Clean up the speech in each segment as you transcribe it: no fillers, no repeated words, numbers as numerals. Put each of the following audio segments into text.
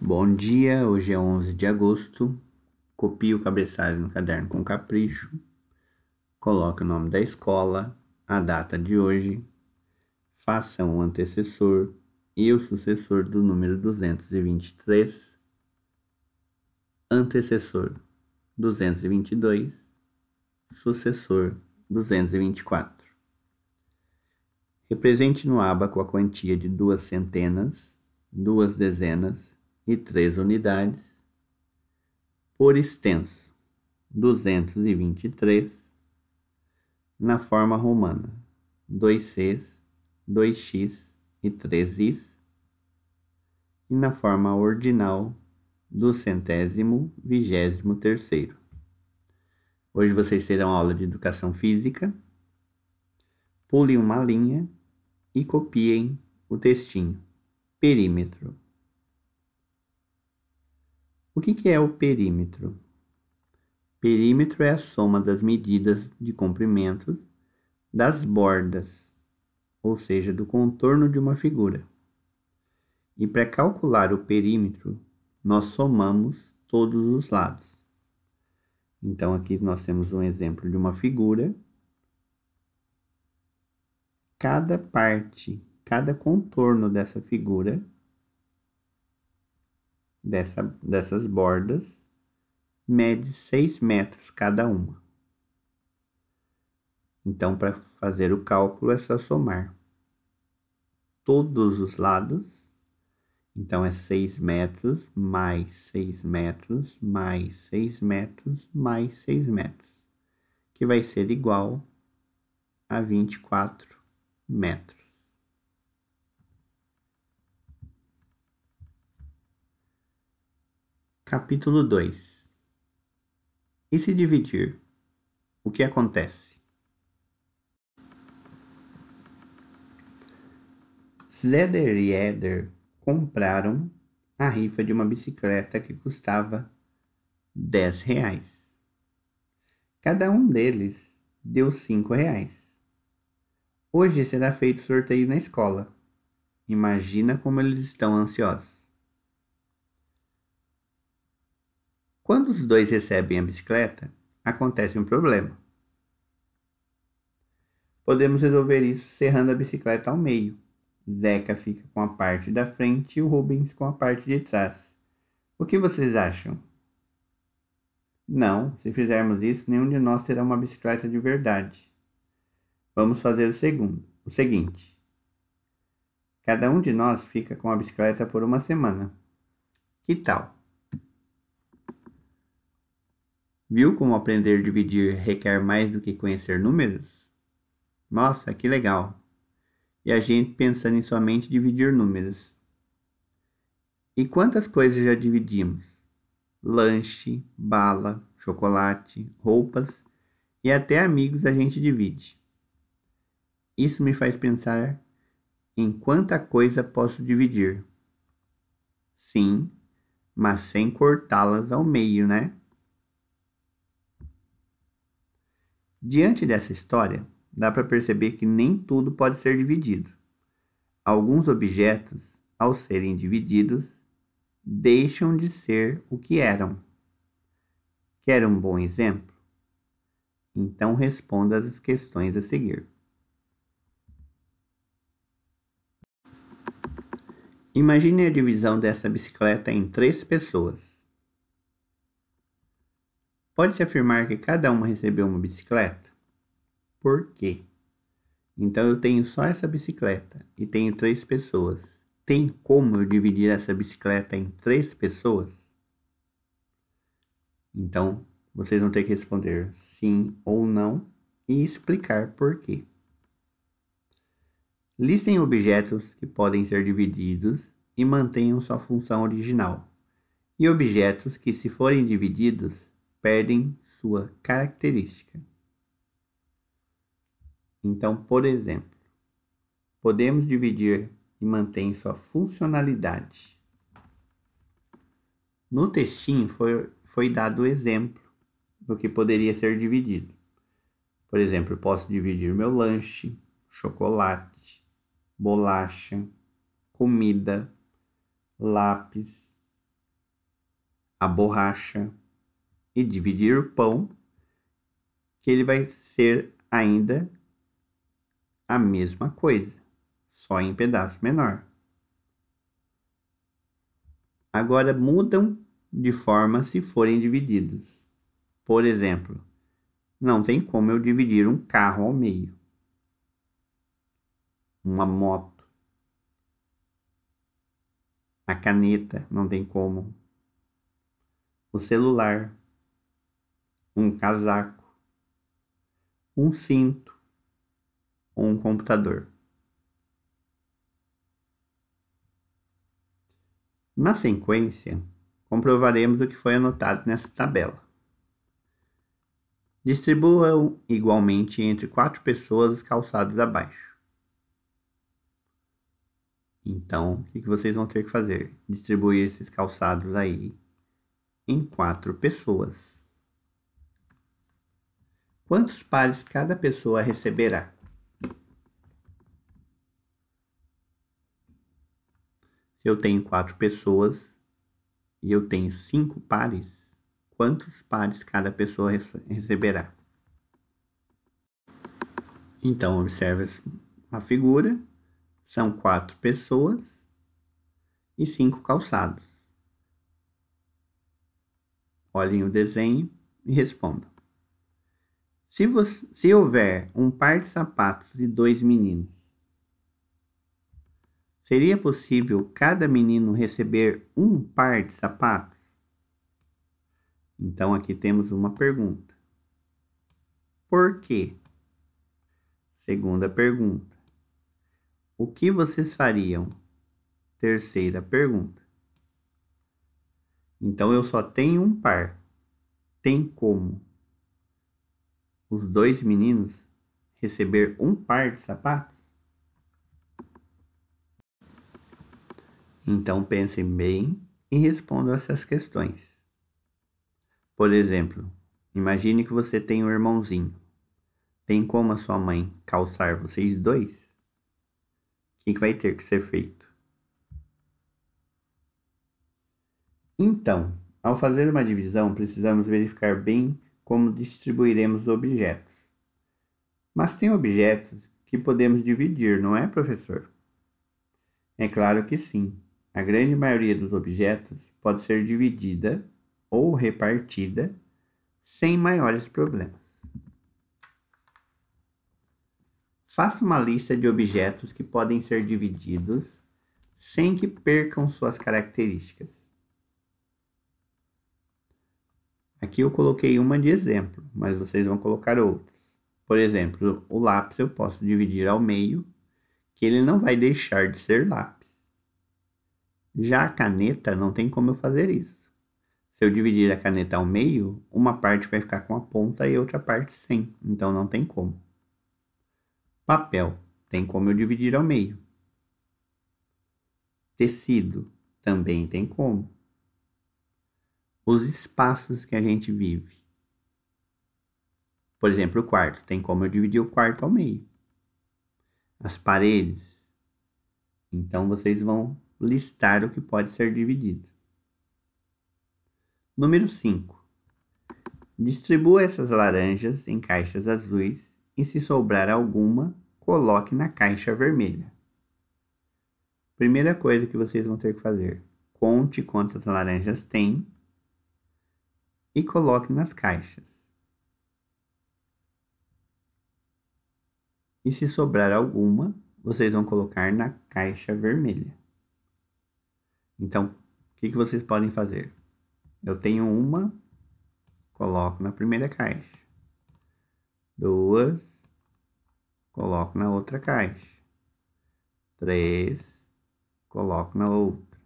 Bom dia, hoje é 11 de agosto. Copie o cabeçalho no caderno com capricho. Coloque o nome da escola, a data de hoje. Faça um antecessor e o sucessor do número 223. Antecessor 222. Sucessor 224. Represente no ábaco a quantia de 2 centenas, 2 dezenas e 3 unidades, por extenso 223, na forma romana 2Cs, 2x e 3is, e na forma ordinal do 123º. Hoje vocês terão aula de educação física. Pulem uma linha e copiem o textinho. Perímetro. O que é o perímetro? Perímetro é a soma das medidas de comprimento das bordas, ou seja, do contorno de uma figura. E para calcular o perímetro, nós somamos todos os lados. Então aqui nós temos um exemplo de uma figura. Cada parte, cada contorno dessa figura, dessas bordas, mede 6 metros cada uma. Então, para fazer o cálculo, é só somar todos os lados. Então, é 6 metros, mais 6 metros, mais 6 metros, mais 6 metros, que vai ser igual a 24 metros. Capítulo 2. E se dividir? O que acontece? Zeder e Éder compraram a rifa de uma bicicleta que custava 10 reais. Cada um deles deu 5 reais. Hoje será feito sorteio na escola. Imagina como eles estão ansiosos. Quando os dois recebem a bicicleta, acontece um problema. Podemos resolver isso serrando a bicicleta ao meio. Zeca fica com a parte da frente e o Rubens com a parte de trás. O que vocês acham? Não, se fizermos isso, nenhum de nós terá uma bicicleta de verdade. Vamos fazer o seguinte. Cada um de nós fica com a bicicleta por uma semana. Que tal? Viu como aprender a dividir requer mais do que conhecer números? Nossa, que legal! E a gente pensando em somente dividir números. E quantas coisas já dividimos? Lanche, bala, chocolate, roupas e até amigos a gente divide. Isso me faz pensar em quanta coisa posso dividir. Sim, mas sem cortá-las ao meio, né? Diante dessa história, dá para perceber que nem tudo pode ser dividido. Alguns objetos, ao serem divididos, deixam de ser o que eram. Quer um bom exemplo? Então responda as questões a seguir. Imagine a divisão dessa bicicleta em 3 pessoas. Pode-se afirmar que cada uma recebeu uma bicicleta? Por quê? Então eu tenho só essa bicicleta e tenho 3 pessoas. Tem como eu dividir essa bicicleta em 3 pessoas? Então, vocês vão ter que responder sim ou não e explicar por quê. Listem objetos que podem ser divididos e mantenham sua função original, e objetos que, se forem divididos, perdem sua característica. Então, por exemplo, podemos dividir e mantém sua funcionalidade. No textinho foi dado o exemplo do que poderia ser dividido. Por exemplo, eu posso dividir meu lanche, chocolate, bolacha, comida, lápis, a borracha e dividir o pão, que ele vai ser ainda a mesma coisa, só em pedaço menor. Agora mudam de forma se forem divididos. Por exemplo, não tem como eu dividir um carro ao meio, uma moto, a caneta, não tem como, o celular, um casaco, um cinto ou um computador. Na sequência, comprovaremos o que foi anotado nessa tabela. Distribuam igualmente entre 4 pessoas os calçados abaixo. Então, o que vocês vão ter que fazer? Distribuir esses calçados aí em 4 pessoas. Quantos pares cada pessoa receberá? Se eu tenho 4 pessoas e eu tenho 5 pares, quantos pares cada pessoa receberá? Então, observe a figura. São 4 pessoas e 5 calçados. Olhem o desenho e respondam. Se houver um par de sapatos e 2 meninos, seria possível cada menino receber um par de sapatos? Então aqui temos uma pergunta. Por quê? Segunda pergunta. O que vocês fariam? Terceira pergunta. Então eu só tenho um par. Tem como os 2 meninos receber um par de sapatos? Então pensem bem e respondam essas questões. Por exemplo, imagine que você tem um irmãozinho. Tem como a sua mãe calçar vocês dois? O que vai ter que ser feito? Então, ao fazer uma divisão, precisamos verificar bem como distribuiremos os objetos. Mas tem objetos que podemos dividir, não é, professor? É claro que sim. A grande maioria dos objetos pode ser dividida ou repartida sem maiores problemas. Faça uma lista de objetos que podem ser divididos sem que percam suas características. Aqui eu coloquei uma de exemplo, mas vocês vão colocar outras. Por exemplo, o lápis eu posso dividir ao meio, que ele não vai deixar de ser lápis. Já a caneta não tem como eu fazer isso. Se eu dividir a caneta ao meio, uma parte vai ficar com a ponta e outra parte sem, então não tem como. Papel, tem como eu dividir ao meio. Tecido, também tem como. Os espaços que a gente vive. Por exemplo, o quarto, tem como eu dividir o quarto ao meio. As paredes. Então, vocês vão listar o que pode ser dividido. Número 5. Distribua essas laranjas em caixas azuis e, se sobrar alguma, coloque na caixa vermelha. Primeira coisa que vocês vão ter que fazer: conte quantas laranjas tem e coloque nas caixas. E se sobrar alguma, vocês vão colocar na caixa vermelha. Então, o que vocês podem fazer? Eu tenho uma, coloco na primeira caixa. 2, coloco na outra caixa. 3, coloco na outra.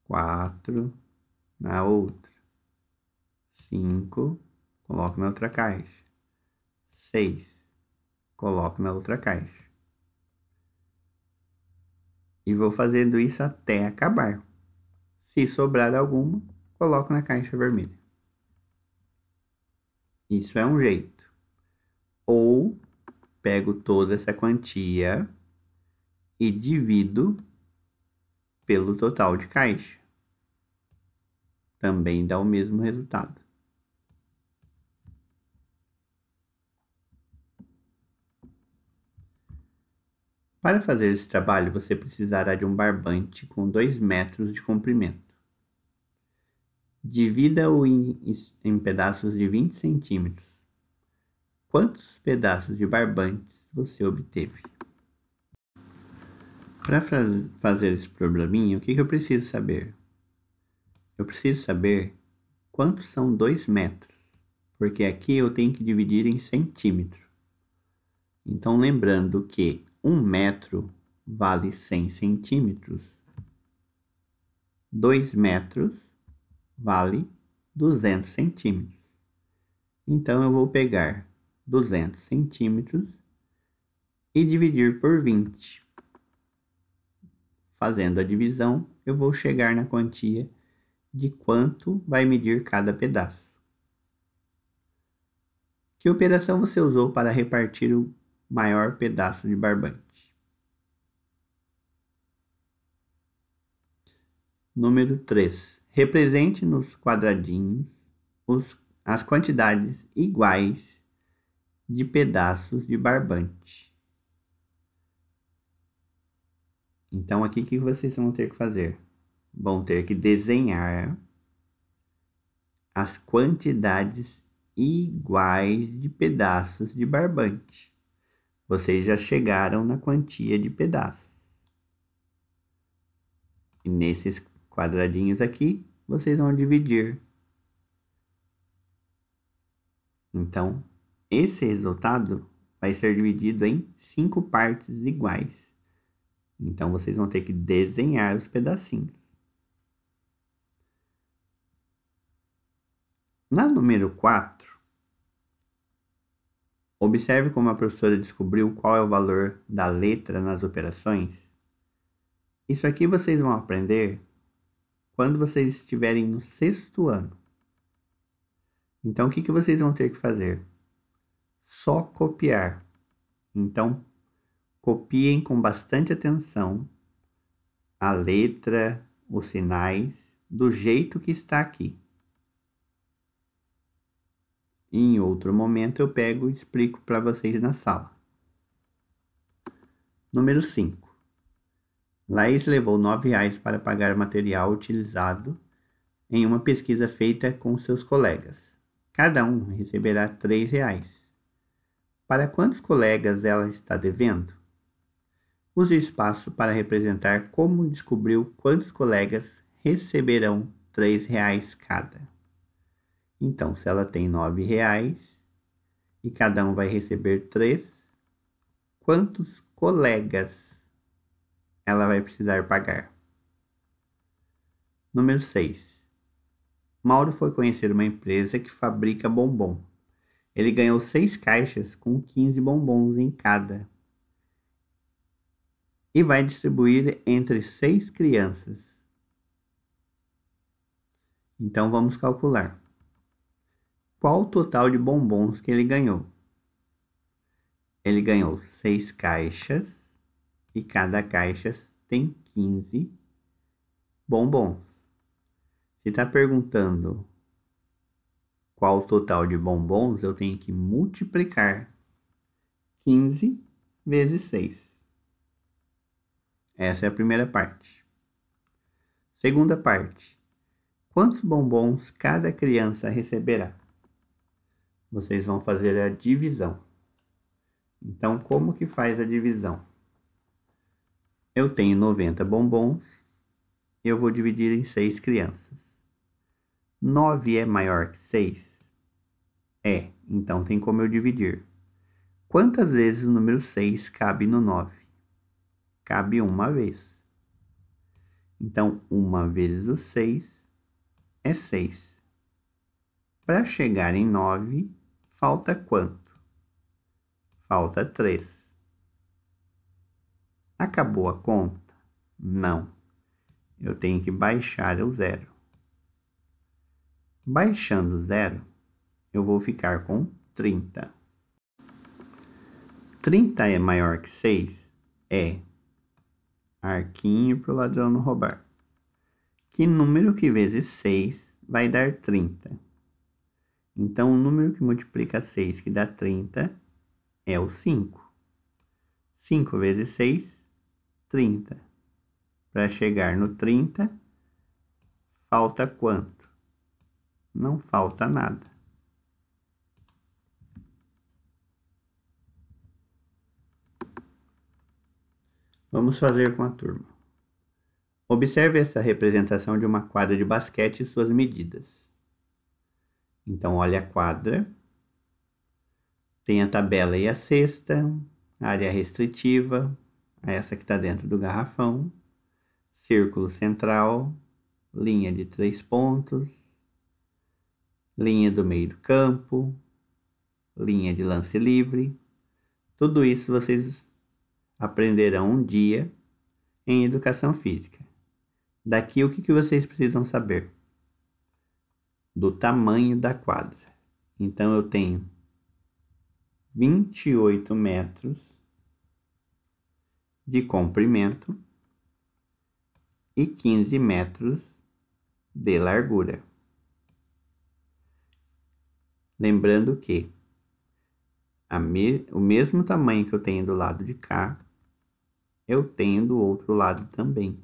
4, na outra. 5, coloco na outra caixa. 6, coloco na outra caixa. E vou fazendo isso até acabar. Se sobrar alguma, coloco na caixa vermelha. Isso é um jeito. Ou pego toda essa quantia e divido pelo total de caixa. também dá o mesmo resultado. Para fazer esse trabalho, você precisará de um barbante com 2 metros de comprimento. Divida-o em pedaços de 20 centímetros. Quantos pedaços de barbantes você obteve? Para fazer esse probleminha, o que eu preciso saber? Eu preciso saber quantos são 2 metros, porque aqui eu tenho que dividir em centímetros. Então, lembrando que 1 metro vale 100 centímetros, 2 metros vale 200 centímetros. Então, eu vou pegar 200 centímetros e dividir por 20. Fazendo a divisão, eu vou chegar na quantia de quanto vai medir cada pedaço. Que operação você usou para repartir o maior pedaço de barbante? Número 3. Represente nos quadradinhos as quantidades iguais de pedaços de barbante. Então, aqui o que vocês vão ter que fazer? Vão ter que desenhar as quantidades iguais de pedaços de barbante. Vocês já chegaram na quantia de pedaços. E nesses quadradinhos aqui, vocês vão dividir. Então, esse resultado vai ser dividido em 5 partes iguais. Então, vocês vão ter que desenhar os pedacinhos. Na número 4, observe como a professora descobriu qual é o valor da letra nas operações. Isso aqui vocês vão aprender quando vocês estiverem no 6º ano. Então, o que vocês vão ter que fazer? Só copiar. Então, copiem com bastante atenção a letra, os sinais, do jeito que está aqui. Em outro momento eu pego e explico para vocês na sala. Número 5. Laís levou R$9 para pagar material utilizado em uma pesquisa feita com seus colegas. Cada um receberá R$3. Para quantos colegas ela está devendo? Use o espaço para representar como descobriu quantos colegas receberão R$3 cada. Então, se ela tem R$9 e cada um vai receber 3, quantos colegas ela vai precisar pagar? Número 6. Mauro foi conhecer uma empresa que fabrica bombom. Ele ganhou 6 caixas com 15 bombons em cada e vai distribuir entre 6 crianças. Então, vamos calcular. Qual o total de bombons que ele ganhou? Ele ganhou 6 caixas e cada caixa tem 15 bombons. Se está perguntando qual o total de bombons, eu tenho que multiplicar 15 vezes 6. Essa é a primeira parte. Segunda parte. Quantos bombons cada criança receberá? Vocês vão fazer a divisão. Então, como que faz a divisão? Eu tenho 90 bombons, eu vou dividir em 6 crianças. 9 é maior que 6? É, então tem como eu dividir. Quantas vezes o número 6 cabe no 9? Cabe uma vez. Então, 1 vezes o 6 é 6. Para chegar em 9, falta quanto? Falta 3. Acabou a conta? Não. Eu tenho que baixar o 0. Baixando o 0, eu vou ficar com 30. 30 é maior que 6? É. Arquinho para o ladrão não roubar. Que número que vezes 6 vai dar 30. Então, o número que multiplica 6, que dá 30, é o 5. 5 vezes 6, 30. Para chegar no 30, falta quanto? Não falta nada. Vamos fazer com a turma. Observe essa representação de uma quadra de basquete e suas medidas. Então, olha a quadra. Tem a tabela e a cesta, a área restritiva, essa que está dentro do garrafão, círculo central, linha de 3 pontos, linha do meio do campo, linha de lance livre. Tudo isso vocês aprenderão um dia em educação física. Daqui o que vocês precisam saber? Do tamanho da quadra. Então eu tenho 28 metros de comprimento e 15 metros de largura. Lembrando que o mesmo tamanho que eu tenho do lado de cá, eu tenho do outro lado também.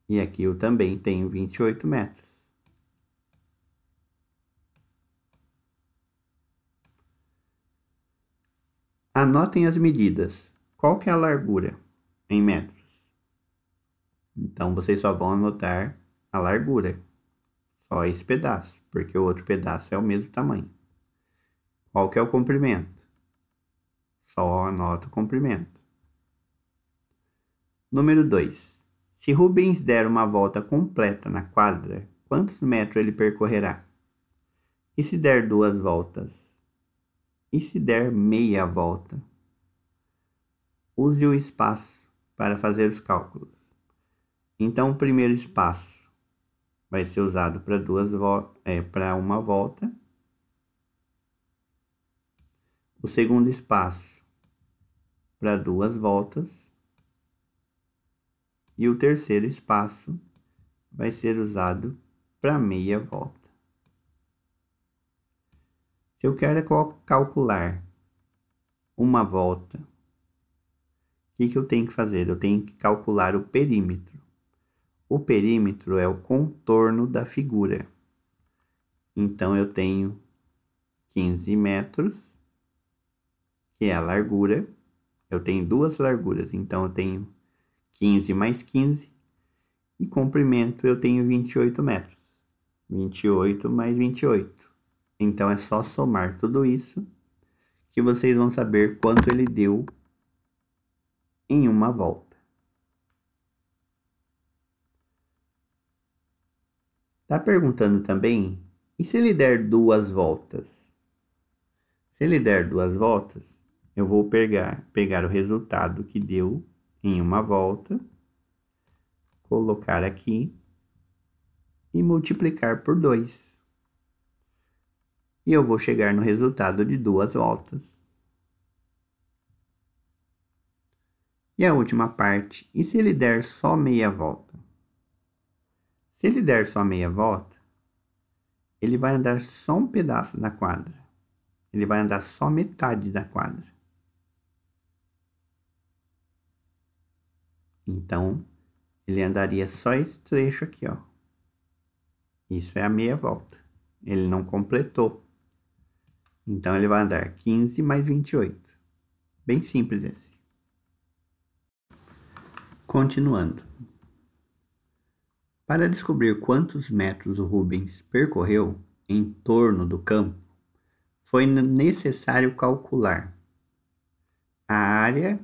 E aqui eu também tenho 28 metros. Anotem as medidas. Qual que é a largura em metros? Então, vocês só vão anotar a largura. Só esse pedaço, porque o outro pedaço é o mesmo tamanho. Qual que é o comprimento? Só anota o comprimento. Número 2. Se Rubens der uma volta completa na quadra, quantos metros ele percorrerá? E se der 2 voltas? E se der meia volta? Use o espaço para fazer os cálculos. Então, o primeiro espaço vai ser usado para uma volta. O segundo espaço para 2 voltas. E o terceiro espaço vai ser usado para meia volta. Se eu quero calcular uma volta, o que eu tenho que fazer? Eu tenho que calcular o perímetro. O perímetro é o contorno da figura. Então, eu tenho 15 metros, que é a largura. Eu tenho 2 larguras, então eu tenho 15 mais 15. E comprimento eu tenho 28 metros. 28 mais 28. Então, é só somar tudo isso que vocês vão saber quanto ele deu em uma volta. Tá perguntando também, e se ele der 2 voltas? Se ele der 2 voltas, eu vou pegar o resultado que deu em uma volta, colocar aqui e multiplicar por 2. E eu vou chegar no resultado de 2 voltas. E a última parte, e se ele der só meia volta? Se ele der só meia volta, ele vai andar só um pedaço da quadra. Ele vai andar só metade da quadra. Então, ele andaria só esse trecho aqui, ó. Isso é a meia volta. Ele não completou. Então, ele vai andar 15 mais 28. Bem simples esse. Continuando. Para descobrir quantos metros o Rubens percorreu em torno do campo, foi necessário calcular a área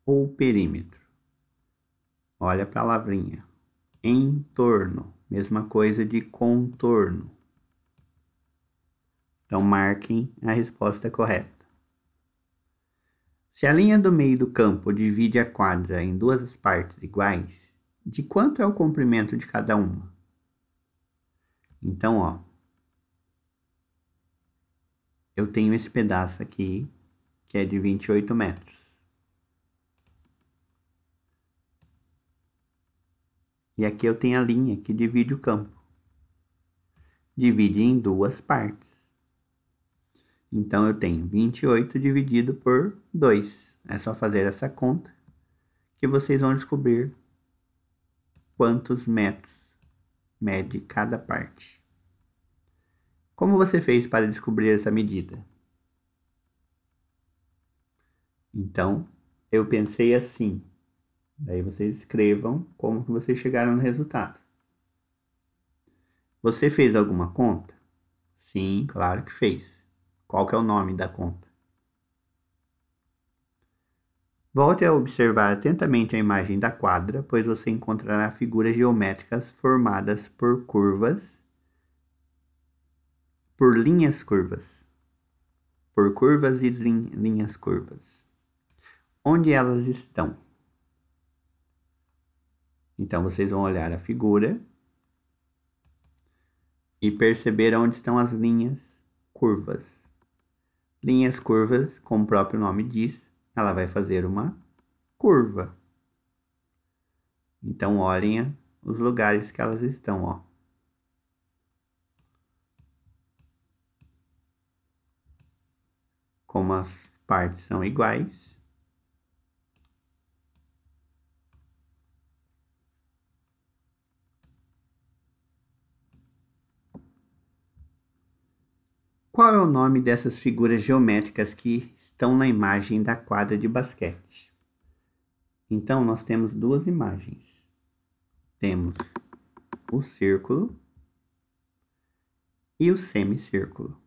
ou o perímetro. Olha a palavrinha. Em torno. Mesma coisa de contorno. Então, marquem a resposta correta. Se a linha do meio do campo divide a quadra em 2 partes iguais, de quanto é o comprimento de cada uma? Então, ó, eu tenho esse pedaço aqui, que é de 28 metros. E aqui eu tenho a linha que divide o campo. Divide em duas partes. Então, eu tenho 28 dividido por 2. É só fazer essa conta que vocês vão descobrir quantos metros mede cada parte. Como você fez para descobrir essa medida? Então, eu pensei assim. Daí vocês escrevam como que vocês chegaram no resultado. Você fez alguma conta? Sim, claro que fez. Qual que é o nome da conta? Volte a observar atentamente a imagem da quadra, pois você encontrará figuras geométricas formadas por curvas, por linhas curvas, por curvas e linhas curvas. Onde elas estão? Então, vocês vão olhar a figura e perceber onde estão as linhas curvas. Linhas curvas, como o próprio nome diz, ela vai fazer uma curva. Então, olhem os lugares que elas estão, ó. Como as partes são iguais, qual é o nome dessas figuras geométricas que estão na imagem da quadra de basquete? Então, nós temos duas imagens. Temos o círculo e o semicírculo.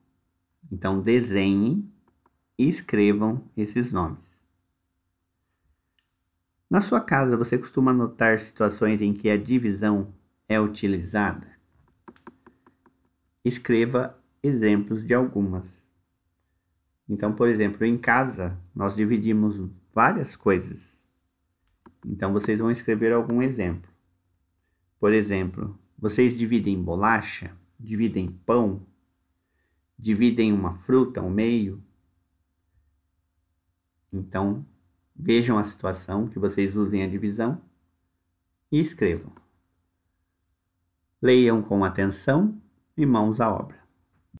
Então, desenhem e escrevam esses nomes. Na sua casa, você costuma notar situações em que a divisão é utilizada? Escreva exemplos de algumas. Então, por exemplo, em casa, nós dividimos várias coisas. Então, vocês vão escrever algum exemplo. Por exemplo, vocês dividem bolacha, dividem pão, dividem uma fruta ao meio. Então, vejam a situação que vocês usem a divisão e escrevam. Leiam com atenção e mãos à obra.